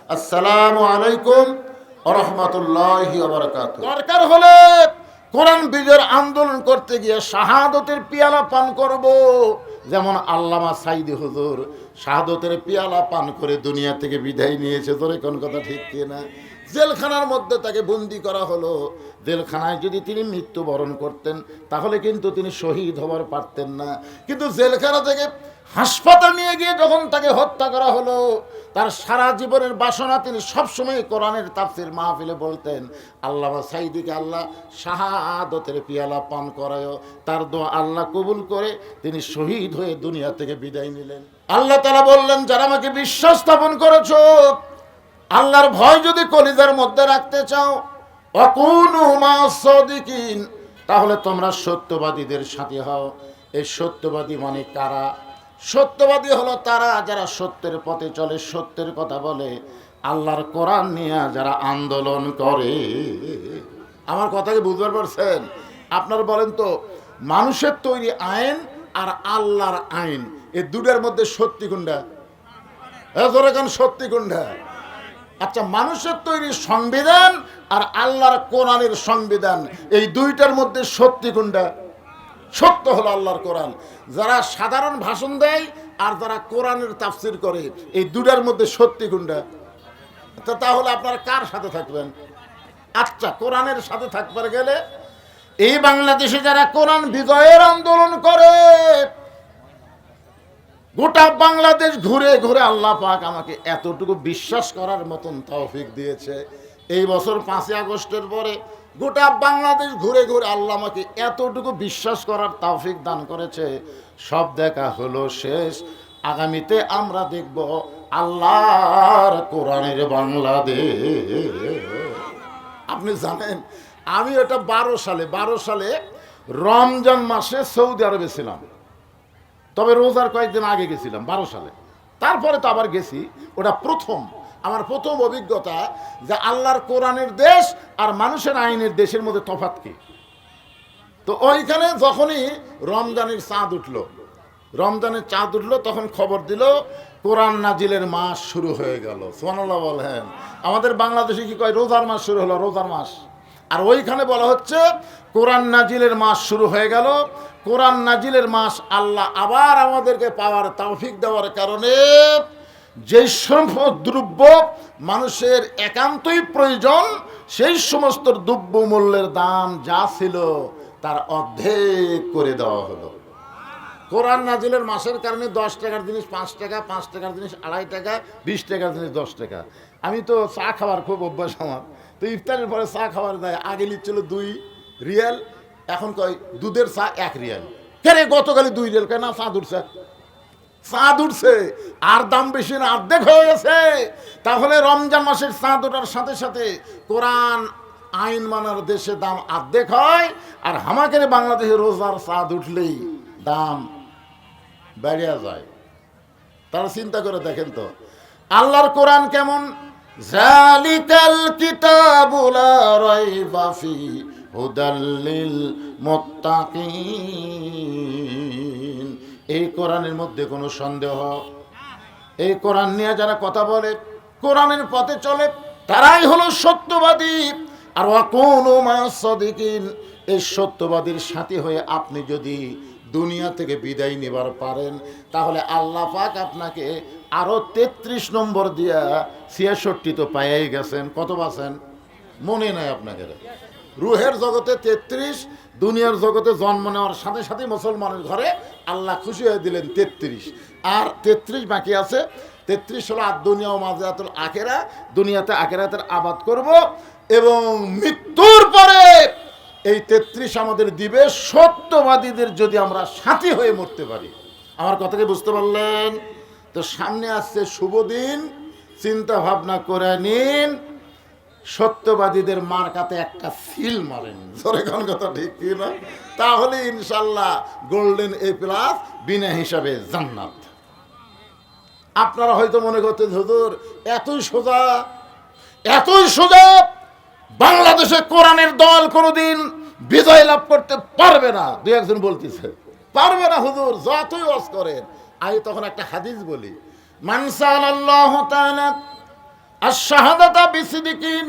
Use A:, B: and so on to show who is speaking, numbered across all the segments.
A: আসসালামু আলাইকুম ওয়া রাহমাতুল্লাহি ওয়া বারাকাতুহু। দরকার হলে কোরআন বিজয়ের আন্দোলন করতে গিয়ে শাহাদতের পিয়ালা পান করব, যেমন আল্লামা সাইদি হুজুর শাহাদতের পিয়ালা পান করে দুনিয়া থেকে বিদায় নিয়েছে। ধরে কোন কথা ঠিক কিনা? জেলখানার মধ্যে তাকে বন্দি করা হলো। জেলখানায় যদি তিনি মৃত্যুবরণ করতেন তাহলে কিন্তু তিনি শহীদ হবার পারতেন না, কিন্তু জেলখানা থেকে হাসপাতাল নিয়ে গিয়ে যখন তাকে হত্যা করা হলো, তার সারা জীবনের বাসনা তিনি সবসময় কোরআনের তাফসীর মাহফিলে বলতেন, আল্লামা সাইদিকে আল্লাহ শাহাদতের পিয়ালা পান করায়। তার দোয়া আল্লাহ কবুল করে তিনি শহীদ হয়ে দুনিয়া থেকে বিদায় নিলেন। আল্লাহ তাআলা বললেন, যারা আমাকে বিশ্বাস স্থাপন করেছো, আল্লাহর ভয় যদি কলিজার মধ্যে রাখতে চাও, ওয়াকুনু মা'আস সাদিকিন, তাহলে তোমরা সত্যবাদীদের সাথে হও। এই সত্যবাদী মানে কারা? সত্যবাদী হলো তারা যারা সত্যের পথে চলে, সত্যের কথা বলে, আল্লাহর কোরআন নিয়ে যারা আন্দোলন করে। আমার কথা কি বুঝতে পারছেন? আপনারা বলেন তো, মানুষের তৈরি আইন আর আল্লাহর আইন, এই দুটার মধ্যে সত্যি কোনটা? সত্যি কোনটা? আচ্ছা, মানুষের তৈরি সংবিধান আর আল্লাহর কোরআনের সংবিধান, এই দুইটার মধ্যে সত্যি কোনটা? সত্য হলো আল্লাহর কোরআন। যারা সাধারণ ভাষণ দেয় আর যারা কোরআনের তাফসীর করে, এই দুটার মধ্যে সত্যি কোনটা? তাহলে আপনারা কার সাথে থাকবেন? আচ্ছা, কোরআনের সাথে থাকবার গেলে এই বাংলাদেশে যারা কোরআন বিজয়ের আন্দোলন করে, গোটা বাংলাদেশ ঘুরে ঘুরে আল্লাহ পাক আমাকে এতটুকু বিশ্বাস করার মতন তৌফিক দিয়েছে। এই বছর 5ই আগস্টের পরে গোটা বাংলাদেশ ঘুরে ঘুরে আল্লাহ আমাকে এতটুকু বিশ্বাস করার তৌফিক দান করেছে। সব দেখা হলো শেষ, আগামীতে আমরা দেখব আল্লাহর কোরআনের বাংলাদেশ। আপনি জানেন, আমি ওটা 12 সালে রমজান মাসে সৌদি আরবে ছিলাম, তবে রোজার কয়েকদিন আগে গেছিলাম 12 সালে। তারপরে তো আবার গেছি। ওটা আমার প্রথম অভিজ্ঞতা যে আল্লাহর কোরআনের দেশ আর মানুষের আইনের দেশের মধ্যে তফাৎ কি। তো ওইখানে যখনই রমজানের চাঁদ উঠলো, তখন খবর দিল কোরআন নাজিলের মাস শুরু হয়ে গেল। সুবহানাল্লাহ বলেন। আমাদের বাংলাদেশে কি কয়? রোজার মাস শুরু হলো, রোজার মাস। আর ওইখানে বলা হচ্ছে কোরআন নাজিলের মাস শুরু হয়ে গেল। কোরআন নাজিলের মাস আল্লাহ আবার আমাদেরকে পাওয়ার তৌফিক দেওয়ার কারণে যেই সমস্ত দ্রব্য মানুষের একান্তই প্রয়োজন, সেই সমস্ত দ্রব্য মূল্যের দাম যা ছিল তার অর্ধেক করে দেওয়া হলো। কোরআন নাজিলের মাসের কারণে 10 টাকার জিনিস 5 টাকা, 5 টাকার জিনিস 2.5 টাকা, 20 টাকার জিনিস 10 টাকা। আমি তো চা খাওয়ার খুব অভ্যাস আমার, তো ইফতারের পরে চা খাওয়ার দেয়। আগে নিচ্ছিল 2 রিয়াল, এখন কয় দুধের চা 1 রিয়াল। কেন গতকালই 2 রিয়াল? কেন চাঁদ উঠছে আর দাম বেশি না, অর্ধেক হয়ে গেছে। তাহলে রমজান মাসের চাঁদ ওঠার সাথে সাথে কোরআন আইন মানার দেশে দাম অর্ধেক হয়, আর আমাদের বাংলাদেশে রোজার চাঁদ উঠলেই দাম বেড়ে যায়। তারা চিন্তা করে দেখেন তো আল্লাহর কোরআন কেমন। জালিকাল কিতাবু লা রাইবা ফি হুদাল লিল মুত্তাকিন। এই কোরআনের মধ্যে কোনো সন্দেহ, এই কোরআন নিয়ে যারা কথা বলে, কোরআনের পথে চলে, তারাই হলো সত্যবাদী। আর ওয়াকুনু মা'আস সাদিকিন, এই সত্যবাদীর সাথী হয়ে আপনি যদি দুনিয়া থেকে বিদায় নেবার পারেন, তাহলে আল্লাহ পাক আপনাকে আরো 33 নম্বর দিয়া 66 তো পাইয়াই গেছেন। কত পাচ্ছেন মনে নাই আপনাদের? রুহের জগতে 33, দুনিয়ার জগতে জন্ম নেওয়ার সাথে সাথে মুসলমানের ঘরে আল্লাহ খুশি হয়ে দিলেন 33, আর 33 বাকি আছে। 33 হলো আর দুনিয়া ও মাজাতুল আখিরা, দুনিয়াতে আখিরাতের আবাদ করব, এবং মৃত্যুর পরে এই 33 আমাদের দিবে সত্যবাদীদের, যদি আমরা সাথী হয়ে মরতে পারি। আমার কথাকে বুঝতে পারলেন? তো সামনে আসছে শুভ দিন, চিন্তা ভাবনা করে নিন। সত্যবাদীদের মার্কাতে একটা সিল মারেন, জোরে কোন কথা ঠিক কি না? তাহলে ইনশাল্লাহ গোল্ডেন A+ বিনা হিসাবে জান্নাত। আপনারা হয়তো মনে করতেন হুজুর এতই সোজা, বাংলাদেশে কোরআনের দল কোনোদিন বিজয় লাভ করতে পারবে না। 2-1 বলতেছে পারবে না হুজুর, যতই ওয়াজ করেন। আমি তখন একটা হাদিস বলি, মান সাআলাল্লাহু তাআলা আশ-শাহাদাতা বিসিদিকিন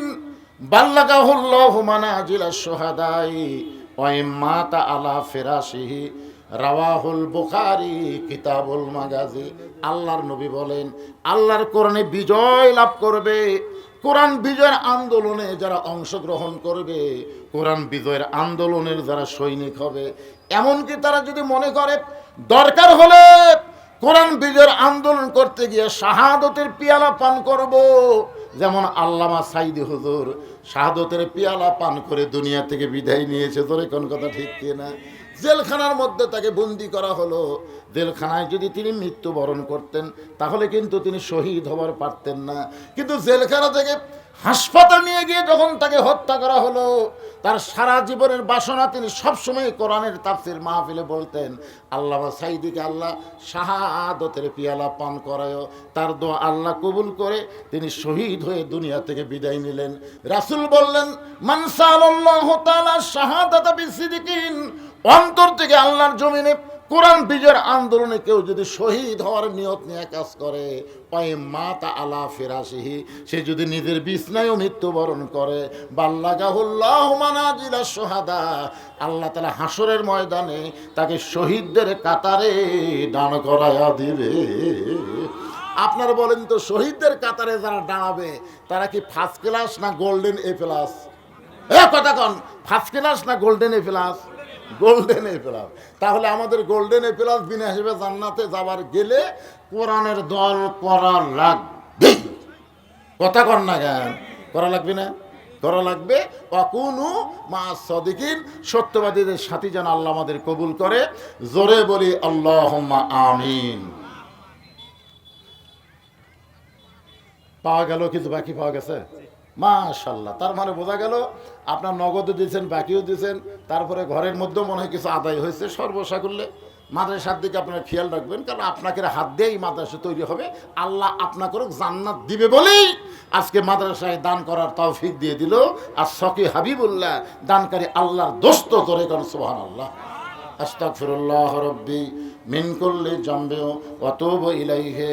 A: বাল্লাগাহুল্লাহু মানাজিলাশ শুহাদাই ওয়া ইম্মাতা আলা ফিরাশিহি রাওয়াহুল বুখারী কিতাবুল মাগাজি। আল্লাহর নবী বলেন, আল্লাহর কোরআনে বিজয় লাভ করবে, কোরআন বিজয়ের আন্দোলনে যারা অংশগ্রহণ করবে, কোরআন বিজয়ের আন্দোলনের যারা সৈনিক হবে, এমনকি তারা যদি মনে করে দরকার হলে কোরআন বিজয়ের আন্দোলন করতে গিয়ে শাহাদতের পিয়ালা পান করব, যেমন আল্লামা সাইদি হুজুর শাহাদতের পিয়ালা পান করে দুনিয়া থেকে বিদায় নিয়েছে। তোরে কোন কথা ঠিক কিনা? জেলখানার মধ্যে তাকে বন্দি করা হলো। জেলখানায় যদি তিনি মৃত্যুবরণ করতেন তাহলে কিন্তু তিনি শহীদ হবার পারতেন না। কিন্তু জেলখানা থেকে হাসপাতাল নিয়ে গিয়ে যখন তাকে হত্যা করা হলো, তার সারা জীবনের বাসনা তিনি সবসময় কোরআনের তাফসির মাহফিলে বলতেন, আল্লামা সাইদিকে আল্লাহ শাহাদতের পিয়ালা পান করায়। তার দোয়া আল্লাহ কবুল করে তিনি শহীদ হয়ে দুনিয়া থেকে বিদায় নিলেন। রাসূল বললেন, মান সাআলাল্লাহু তাআলা শাহাদাতা বিসিদিকিন, অন্তর থেকে আল্লাহর জমিনে কোরআন বিজয়ের আন্দোলনে কেউ যদি শহীদ হওয়ার নিয়ত নিয়ে কাজ করে, পায়ে মাতা আলা ফিরাশিহি, সে যদি নিজের বিছনায়ও মৃত্যুবরণ করে, বাল্লাগাহুল্লাহু মানাজিলাশ শুহাদা, আল্লাহ তাআলা হাসরের ময়দানে তাকে শহীদদের কাতারে দাঁড় করায়া দিবে। আপনারা বলেন তো, শহীদদের কাতারে যারা দাঁড়াবে তারা কি ফার্স্ট ক্লাস না গোল্ডেন এ প্লাস? কথা কন, ফার্স্ট ক্লাস না golden A plus? Golden A plus. তাহলে আমাদের গোল্ডেন এ প্লাস বিনা হিসেবে জান্নাতে যাবার গেলে কোরআনের দল করা লাগবে। কথা কন না কেন? করা লাগবে না? করা লাগবে। ওয়াকুনু মা'আস সাদিকিন, সত্যবাদীদের সাথী যেন আল্লাহ আমাদের কবুল করে। জোরে বলি আল্লাহুম্মা আমিন। পাওয়া গেল, কিছু বাকি পাওয়া গেছে? মাশাআল্লাহ। তার মানে বোঝা গেল আপনার নগদও দিয়েছেন, বাকিও দিয়েছেন, তারপরে ঘরের মধ্যেও মনে হয় কিছু আদায় হয়েছে। সর্বসাকুল্যে মাদ্রাসার দিকে আপনারা খেয়াল রাখবেন, কারণ আপনাকে হাত দিয়েই মাদ্রাসা তৈরি হবে। আল্লাহ আপনাকে জান্নাত দিবে বলেই আজকে মাদ্রাসায় দান করার তৌফিক দিয়ে দিল। আর সকি হাবিবুল্লাহ দানকারী আল্লাহর দোস্ত, করে করেন সুবহানাল্লাহ। আস্তাগফিরুল্লাহ রাব্বি মিন কুল্লি জামবি ওয়া আতুবু ইলাইহি।